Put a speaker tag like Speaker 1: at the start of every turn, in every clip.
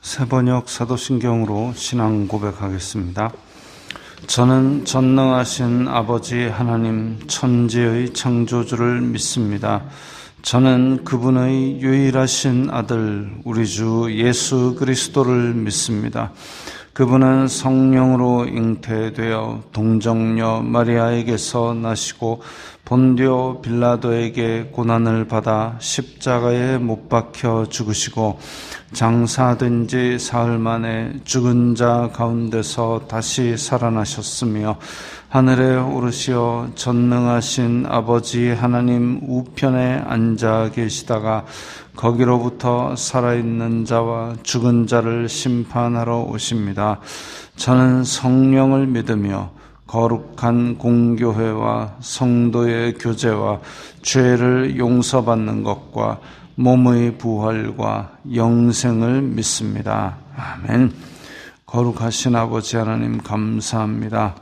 Speaker 1: 새번역 사도신경으로 신앙 고백하겠습니다. 저는 전능하신 아버지 하나님 천지의 창조주를 믿습니다. 저는 그분의 유일하신 아들 우리 주 예수 그리스도를 믿습니다. 그분은 성령으로 잉태되어 동정녀 마리아에게서 나시고 본디오 빌라도에게 고난을 받아 십자가에 못 박혀 죽으시고 장사된 지 사흘 만에 죽은 자 가운데서 다시 살아나셨으며 하늘에 오르시어 전능하신 아버지 하나님 우편에 앉아 계시다가 거기로부터 살아있는 자와 죽은 자를 심판하러 오십니다. 저는 성령을 믿으며 거룩한 공교회와 성도의 교제와 죄를 용서받는 것과 몸의 부활과 영생을 믿습니다. 아멘. 거룩하신 아버지 하나님 감사합니다.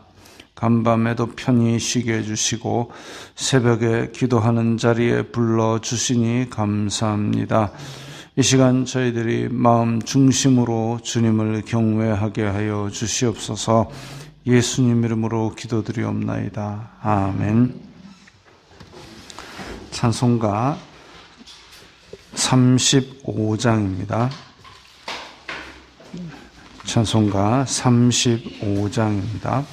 Speaker 1: 간밤에도 편히 쉬게 해주시고 새벽에 기도하는 자리에 불러주시니 감사합니다. 이 시간 저희들이 마음 중심으로 주님을 경외하게 하여 주시옵소서. 예수님 이름으로 기도드리옵나이다. 아멘. 찬송가 35장입니다. 찬송가 35장입니다.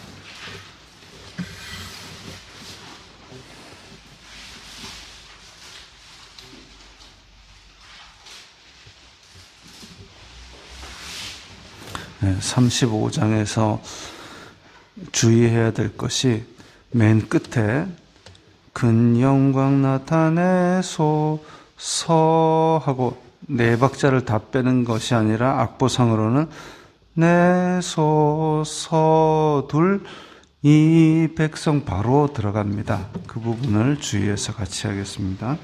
Speaker 1: 네, 35장에서 주의해야 될 것이 맨 끝에 큰 영광 나타내소서 하고 네 박자를 다 빼는 것이 아니라 악보상으로는 내소서 둘 이 백성 바로 들어갑니다. 그 부분을 주의해서 같이 하겠습니다.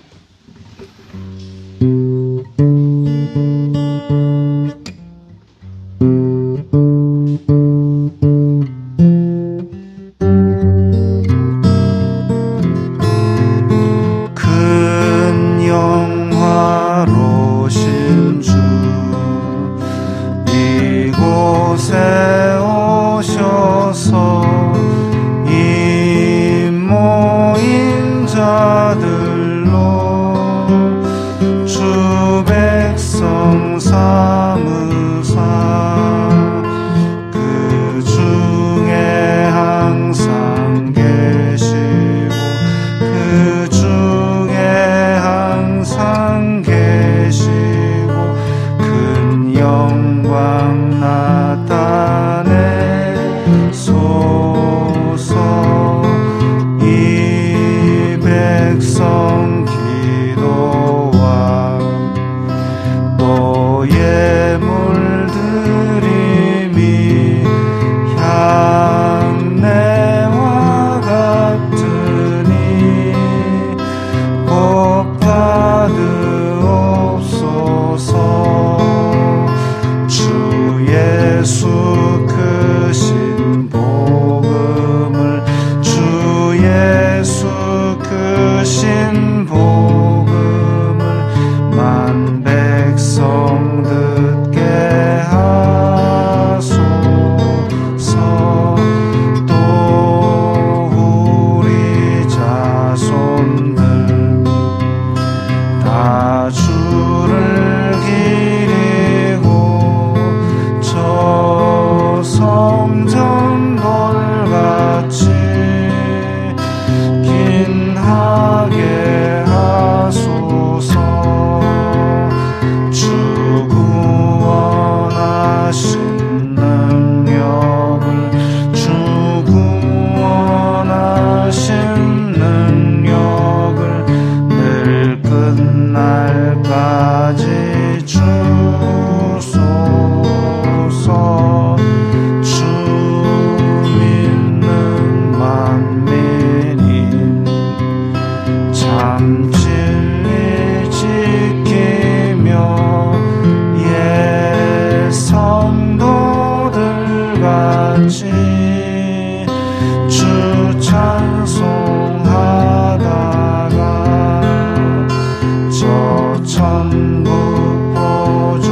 Speaker 1: 천국 보좌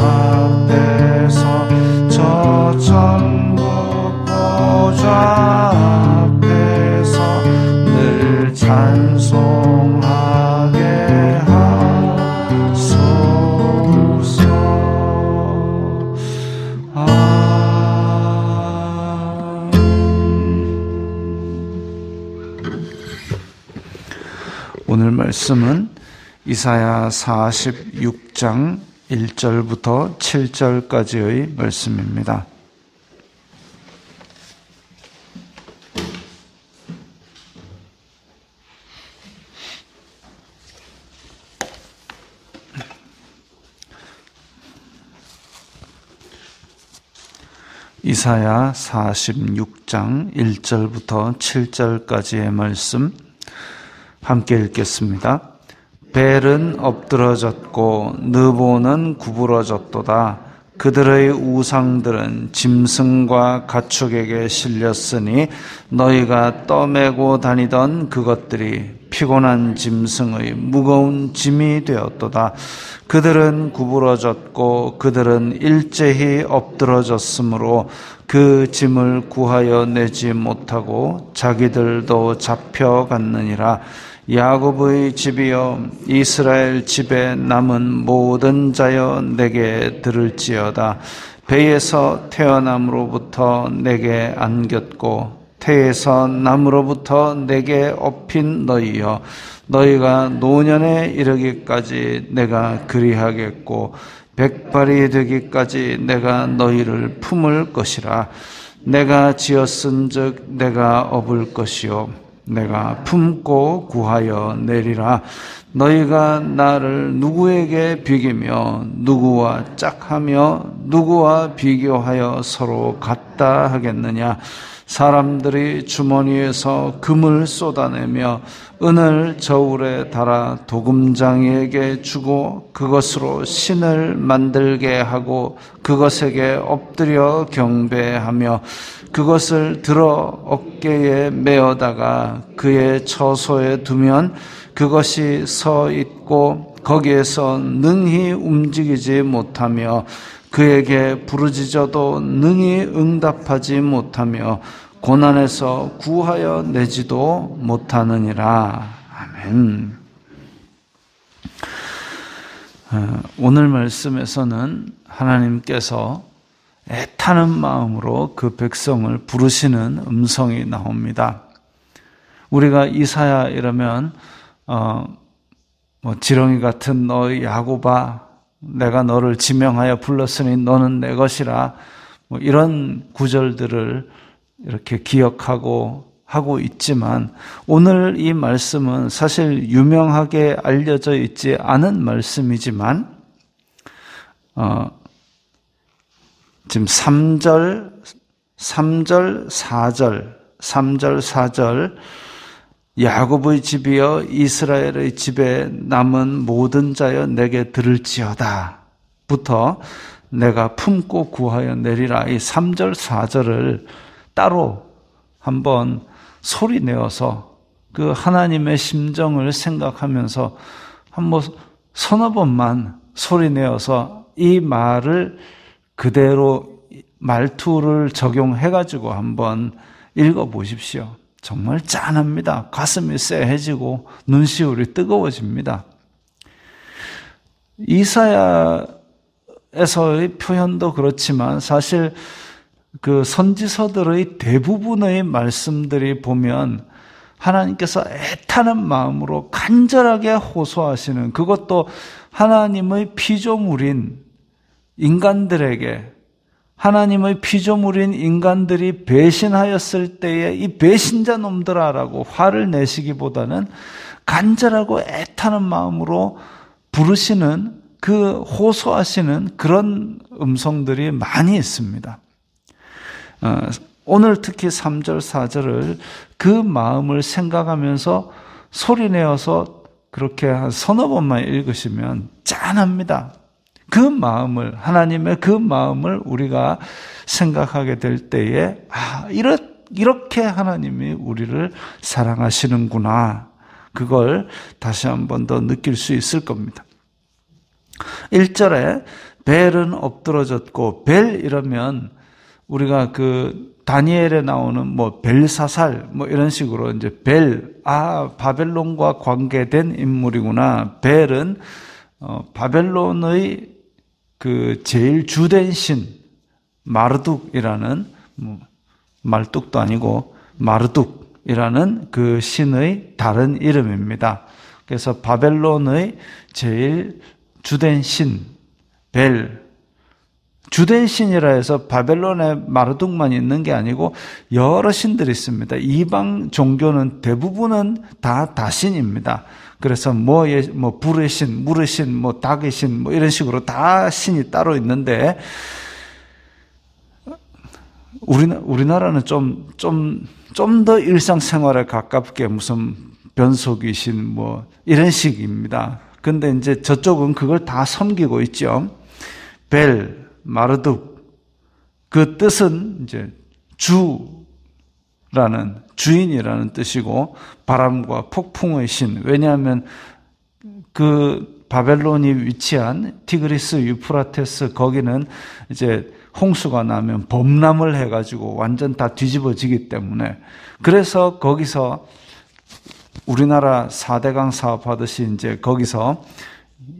Speaker 1: 앞에 찬송하게 하소서. 오늘 말씀은 이사야 46장 1절부터 7절까지의 말씀입니다. 이사야 46장 1절부터 7절까지의 말씀 함께 읽겠습니다. 벨은 엎드러졌고 느보는 구부러졌도다. 그들의 우상들은 짐승과 가축에게 실렸으니 너희가 떠매고 다니던 그것들이 피곤한 짐승의 무거운 짐이 되었도다. 그들은 구부러졌고 그들은 일제히 엎드러졌으므로 그 짐을 구하여 내지 못하고 자기들도 잡혀갔느니라. 야곱의 집이여 이스라엘 집에 남은 모든 자여 내게 들을지어다. 배에서 태어남으로부터 내게 안겼고 태에서 남으로부터 내게 업힌 너희여, 너희가 노년에 이르기까지 내가 그리하겠고 백발이 되기까지 내가 너희를 품을 것이라. 내가 지었은즉 내가 업을 것이요 내가 품고 구하여 내리라. 너희가 나를 누구에게 비기며 누구와 짝하며 누구와 비교하여 서로 같다 하겠느냐. 사람들이 주머니에서 금을 쏟아내며 은을 저울에 달아 도금장이에게 주고 그것으로 신을 만들게 하고 그것에게 엎드려 경배하며 그것을 들어 어깨에 메어다가 그의 처소에 두면 그것이 서 있고 거기에서 능히 움직이지 못하며 그에게 부르짖어도 능히 응답하지 못하며 고난에서 구하여 내지도 못하느니라. 아멘. 오늘 말씀에서는 하나님께서 애타는 마음으로 그 백성을 부르시는 음성이 나옵니다. 우리가 이사야 이러면 지렁이 같은 너희 야곱아, 내가 너를 지명하여 불렀으니 너는 내 것이라, 이런 구절들을 이렇게 기억하고 하고 있지만 오늘 이 말씀은 사실 유명하게 알려져 있지 않은 말씀이지만 지금 3절, 4절 야곱의 집이여 이스라엘의 집에 남은 모든 자여 내게 들을지어다 부터 내가 품고 구하여 내리라. 이 3절, 4절을 따로 한번 소리 내어서 그 하나님의 심정을 생각하면서 한번 서너 번만 소리 내어서 이 말을 그대로 말투를 적용해가지고 한번 읽어보십시오. 정말 짠합니다. 가슴이 쎄해지고 눈시울이 뜨거워집니다. 이사야에서의 표현도 그렇지만 사실 그 선지서들의 대부분의 말씀들이 보면 하나님께서 애타는 마음으로 간절하게 호소하시는, 그것도 하나님의 피조물인 인간들에게, 하나님의 피조물인 인간들이 배신하였을 때에 이 배신자 놈들아라고 화를 내시기보다는 간절하고 애타는 마음으로 부르시는, 그 호소하시는 그런 음성들이 많이 있습니다. 오늘 특히 3절, 4절을 그 마음을 생각하면서 소리내어서 그렇게 한 서너 번만 읽으시면 짠합니다. 그 마음을, 하나님의 그 마음을 우리가 생각하게 될 때에 이렇게 하나님이 우리를 사랑하시는구나, 그걸 다시 한 번 더 느낄 수 있을 겁니다. 1절에 벨은 엎드러졌고, 벨 이러면 우리가 그 다니엘에 나오는 뭐 벨사살 뭐 이런 식으로 이제 바벨론과 관계된 인물이구나. 벨은 바벨론의 그 제일 주된 신 마르둑이라는 말뚝도 아니고 마르둑이라는 그 신의 다른 이름입니다. 그래서 바벨론의 제일 주된 신 벨, 주된 신이라 해서 바벨론에 마르둑만 있는 게 아니고 여러 신들이 있습니다. 이방 종교는 대부분은 다 다신입니다. 그래서 불의 신, 물의 신, 닭의 신 이런 식으로 다 신이 따로 있는데 우리나라는 좀 더 일상생활에 가깝게 무슨 변속이신 이런 식입니다. 근데 이제 저쪽은 그걸 다 섬기고 있죠. 벨, 마르둑. 그 뜻은 이제 주인이라는 뜻이고 바람과 폭풍의 신. 왜냐하면 그 바벨론이 위치한 티그리스 유프라테스 거기는 이제 홍수가 나면 범람을 해가지고 완전 다 뒤집어지기 때문에 그래서 거기서 우리나라 4대강 사업 하듯이 이제 거기서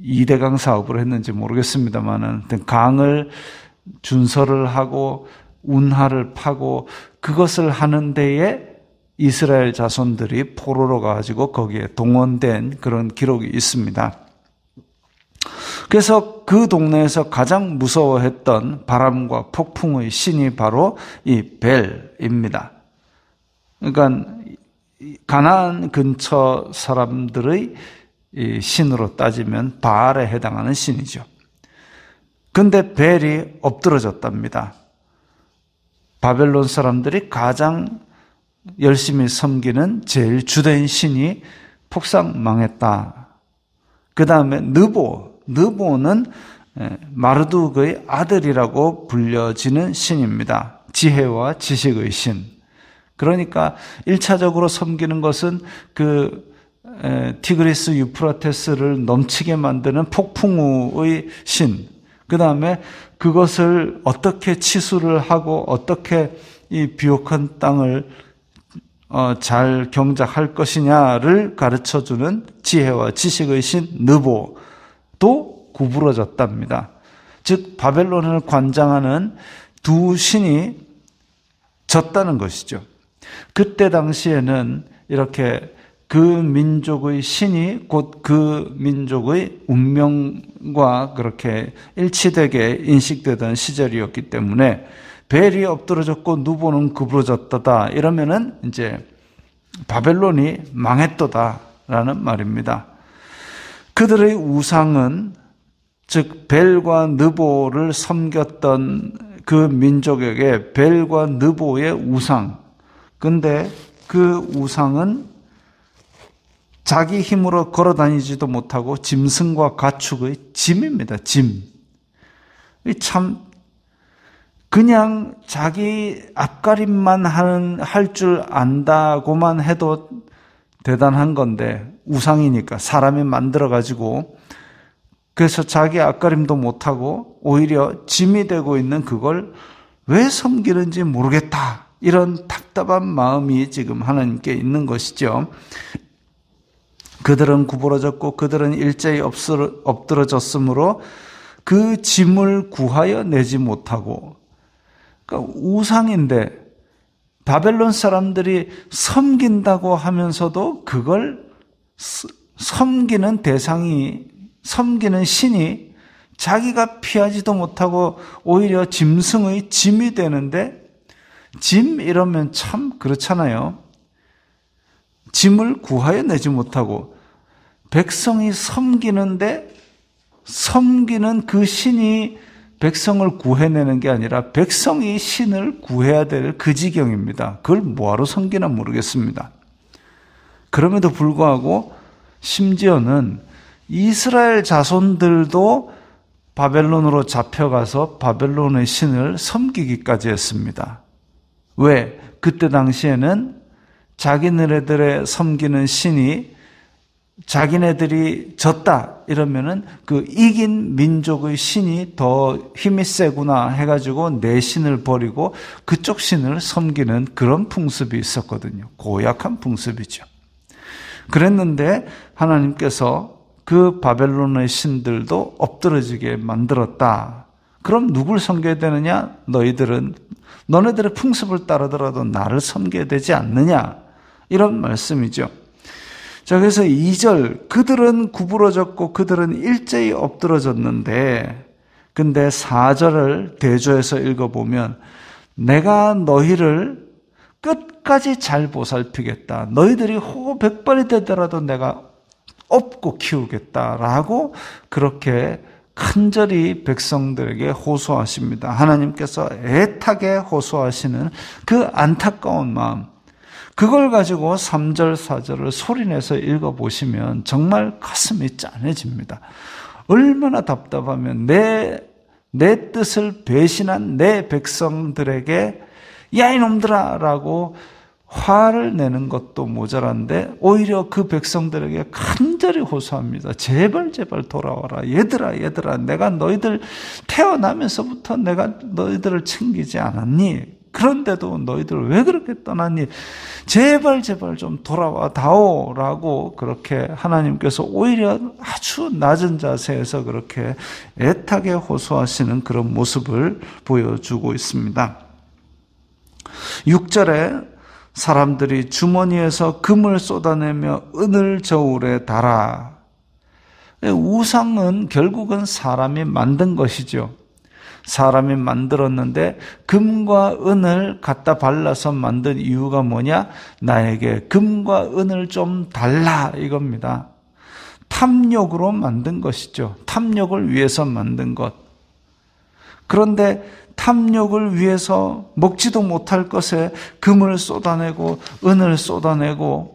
Speaker 1: 2대강 사업을 했는지 모르겠습니다만은 강을 준설을 하고 운하를 파고 그것을 하는 데에 이스라엘 자손들이 포로로 가지고 거기에 동원된 그런 기록이 있습니다. 그래서 그 동네에서 가장 무서워했던 바람과 폭풍의 신이 바로 이 벨입니다. 그러니까 가나안 근처 사람들의 신으로 따지면 바알에 해당하는 신이죠. 근데 벨이 엎드러졌답니다. 바벨론 사람들이 가장 열심히 섬기는 제일 주된 신이 폭삭 망했다. 그 다음에 느보는 마르둑의 아들이라고 불려지는 신입니다. 지혜와 지식의 신. 그러니까 1차적으로 섬기는 것은 그 티그리스 유프라테스를 넘치게 만드는 폭풍우의 신. 그 다음에 그것을 어떻게 치수를 하고 어떻게 이 비옥한 땅을 잘 경작할 것이냐를 가르쳐주는 지혜와 지식의 신 느보도 구부러졌답니다. 즉 바벨론을 관장하는 두 신이 졌다는 것이죠. 그때 당시에는 이렇게 그 민족의 신이 곧 그 민족의 운명과 그렇게 일치되게 인식되던 시절이었기 때문에 벨이 엎드러졌고 누보는 구부러졌다 이러면은 이제 바벨론이 망했도다라는 말입니다. 그들의 우상은 즉 벨과 느보를 섬겼던 그 민족에게 벨과 느보의 우상. 근데 그 우상은 자기 힘으로 걸어 다니지도 못하고 짐승과 가축의 짐입니다. 짐. 참 그냥 자기 앞가림만 할 줄 안다고만 해도 대단한 건데 우상이니까 사람이 만들어가지고 그래서 자기 앞가림도 못하고 오히려 짐이 되고 있는 그걸 왜 섬기는지 모르겠다. 이런 답답한 마음이 지금 하나님께 있는 것이죠. 그들은 구부러졌고 그들은 일제히 엎드러졌으므로 그 짐을 구하여 내지 못하고 그러니까 우상인데 바벨론 사람들이 섬긴다고 하면서도 그걸 섬기는 대상이 섬기는 신이 자기가 피하지도 못하고 오히려 짐승의 짐이 되는데 짐 이러면 참 그렇잖아요. 짐을 구하여 내지 못하고 백성이 섬기는데 섬기는 그 신이 백성을 구해내는 게 아니라 백성이 신을 구해야 될 그 지경입니다. 그걸 뭐하러 섬기나 모르겠습니다. 그럼에도 불구하고 심지어는 이스라엘 자손들도 바벨론으로 잡혀가서 바벨론의 신을 섬기기까지 했습니다. 왜? 그때 당시에는 자기네들의 섬기는 신이 자기네들이 졌다 이러면은 그 이긴 민족의 신이 더 힘이 세구나 해가지고 내 신을 버리고 그쪽 신을 섬기는 그런 풍습이 있었거든요. 고약한 풍습이죠. 그랬는데 하나님께서 그 바벨론의 신들도 엎드러지게 만들었다. 그럼 누굴 섬겨야 되느냐? 너네들의 풍습을 따르더라도 나를 섬겨야 되지 않느냐? 이런 말씀이죠. 자, 그래서 2절, 그들은 구부러졌고 그들은 일제히 엎드러졌는데, 근데 4절을 대조해서 읽어보면, 내가 너희를 끝까지 잘 보살피겠다. 너희들이 호흡 100발이 되더라도 내가 업고 키우겠다라고 그렇게 간절히 백성들에게 호소하십니다. 하나님께서 애타게 호소하시는 그 안타까운 마음, 그걸 가지고 3절, 4절을 소리내서 읽어보시면 정말 가슴이 짠해집니다. 얼마나 답답하면 내 뜻을 배신한 내 백성들에게 야 이놈들아 라고 화를 내는 것도 모자란데 오히려 그 백성들에게 간절히 호소합니다. 제발 돌아와라. 얘들아 내가 너희들 태어나면서부터 내가 너희들을 챙기지 않았니? 그런데도 너희들 왜 그렇게 떠났니? 제발 좀 돌아와 다오라고 그렇게 하나님께서 오히려 아주 낮은 자세에서 그렇게 애타게 호소하시는 그런 모습을 보여주고 있습니다. 6절에 사람들이 주머니에서 금을 쏟아내며 은을 저울에 달아. 우상은 결국은 사람이 만든 것이죠. 사람이 만들었는데 금과 은을 갖다 발라서 만든 이유가 뭐냐? 나에게 금과 은을 좀 달라 이겁니다. 탐욕으로 만든 것이죠. 탐욕을 위해서 만든 것. 그런데 탐욕을 위해서 먹지도 못할 것에 금을 쏟아내고 은을 쏟아내고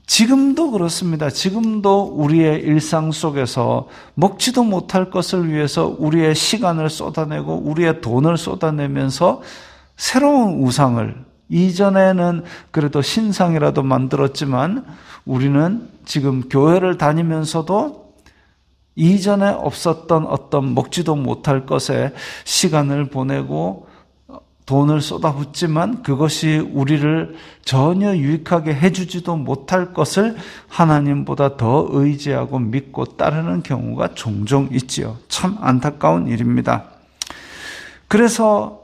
Speaker 1: 지금도 그렇습니다. 지금도 우리의 일상 속에서 먹지도 못할 것을 위해서 우리의 시간을 쏟아내고 우리의 돈을 쏟아내면서 새로운 우상을, 이전에는 그래도 신상이라도 만들었지만 우리는 지금 교회를 다니면서도 이전에 없었던 어떤 먹지도 못할 것에 시간을 보내고 돈을 쏟아붓지만 그것이 우리를 전혀 유익하게 해주지도 못할 것을 하나님보다 더 의지하고 믿고 따르는 경우가 종종 있지요. 참 안타까운 일입니다. 그래서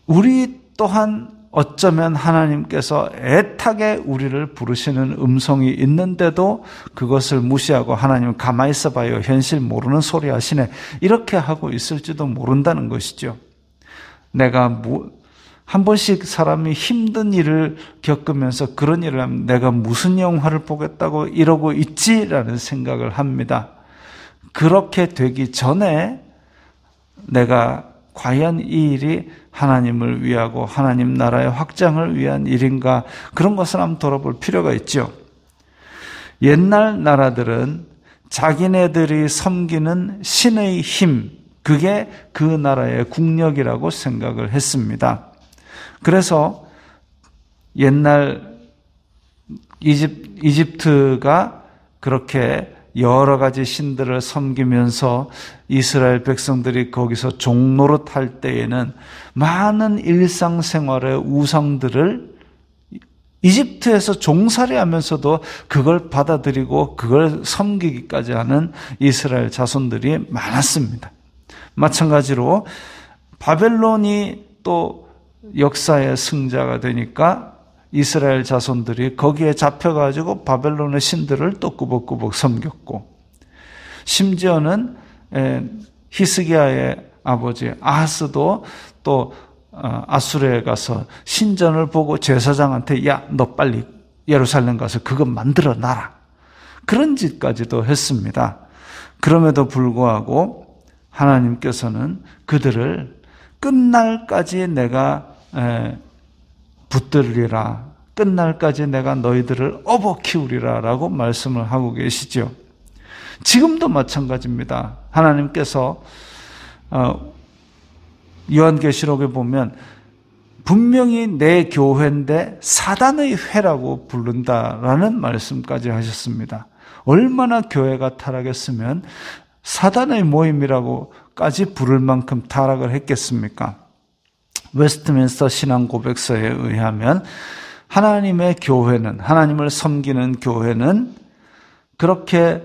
Speaker 1: 우리 또한 어쩌면 하나님께서 애타게 우리를 부르시는 음성이 있는데도 그것을 무시하고 하나님 가만히 있어봐요. 현실 모르는 소리 하시네. 이렇게 하고 있을지도 모른다는 것이죠. 내가 한 번씩 사람이 힘든 일을 겪으면서 그런 일을 하면 내가 무슨 영화를 보겠다고 이러고 있지라는 생각을 합니다. 그렇게 되기 전에 내가 과연 이 일이 하나님을 위하고 하나님 나라의 확장을 위한 일인가, 그런 것을 한번 돌아볼 필요가 있죠. 옛날 나라들은 자기네들이 섬기는 신의 힘, 그게 그 나라의 국력이라고 생각을 했습니다. 그래서 옛날 이집트가 그렇게 여러 가지 신들을 섬기면서 이스라엘 백성들이 거기서 종노릇할 때에는 많은 일상생활의 우상들을 이집트에서 종살이하면서도 그걸 받아들이고 그걸 섬기기까지 하는 이스라엘 자손들이 많았습니다. 마찬가지로 바벨론이 또 역사의 승자가 되니까 이스라엘 자손들이 거기에 잡혀가지고 바벨론의 신들을 또 꾸벅꾸벅 섬겼고, 심지어는 히스기야의 아버지 아하스도 또 아수르에 가서 신전을 보고 제사장한테 야, 너 빨리 예루살렘 가서 그거 만들어 놔라, 그런 짓까지도 했습니다. 그럼에도 불구하고 하나님께서는 그들을 끝날까지 내가 붙들리라, 끝날까지 내가 너희들을 업어 키우리라 라고 말씀을 하고 계시죠. 지금도 마찬가지입니다. 하나님께서 요한계시록에 보면 분명히 내 교회인데 사단의 회라고 부른다라는 말씀까지 하셨습니다. 얼마나 교회가 타락했으면 사단의 모임이라고까지 부를 만큼 타락을 했겠습니까? 웨스트민스터 신앙고백서에 의하면 하나님의 교회는, 하나님을 섬기는 교회는 그렇게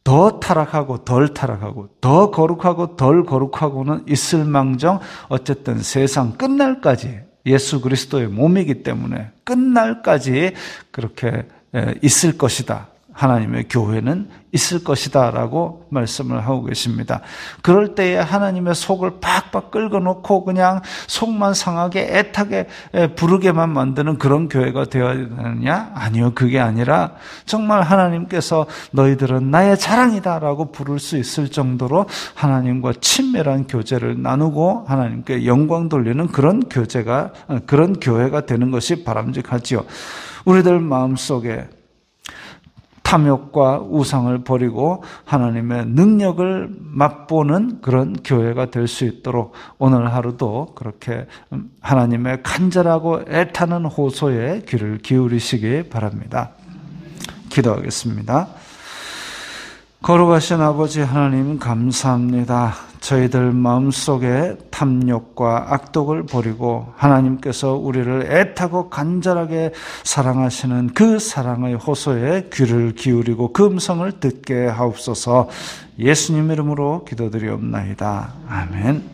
Speaker 1: 더 타락하고 덜 타락하고 더 거룩하고 덜 거룩하고는 있을망정 어쨌든 세상 끝날까지 예수 그리스도의 몸이기 때문에 끝날까지 그렇게 있을 것이다. 하나님의 교회는 있을 것이다 라고 말씀을 하고 계십니다. 그럴 때에 하나님의 속을 팍팍 긁어놓고 그냥 속만 상하게 애타게 부르게만 만드는 그런 교회가 되어야 되느냐? 아니요, 그게 아니라 정말 하나님께서 너희들은 나의 자랑이다 라고 부를 수 있을 정도로 하나님과 친밀한 교제를 나누고 하나님께 영광 돌리는 그런 교회가 되는 것이 바람직하지요. 우리들 마음속에 탐욕과 우상을 버리고 하나님의 능력을 맛보는 그런 교회가 될 수 있도록 오늘 하루도 그렇게 하나님의 간절하고 애타는 호소에 귀를 기울이시기 바랍니다. 기도하겠습니다. 거룩하신 아버지 하나님 감사합니다. 저희들 마음속에 탐욕과 악독을 버리고 하나님께서 우리를 애타고 간절하게 사랑하시는 그 사랑의 호소에 귀를 기울이고 그 음성을 듣게 하옵소서. 예수님 이름으로 기도드리옵나이다. 아멘.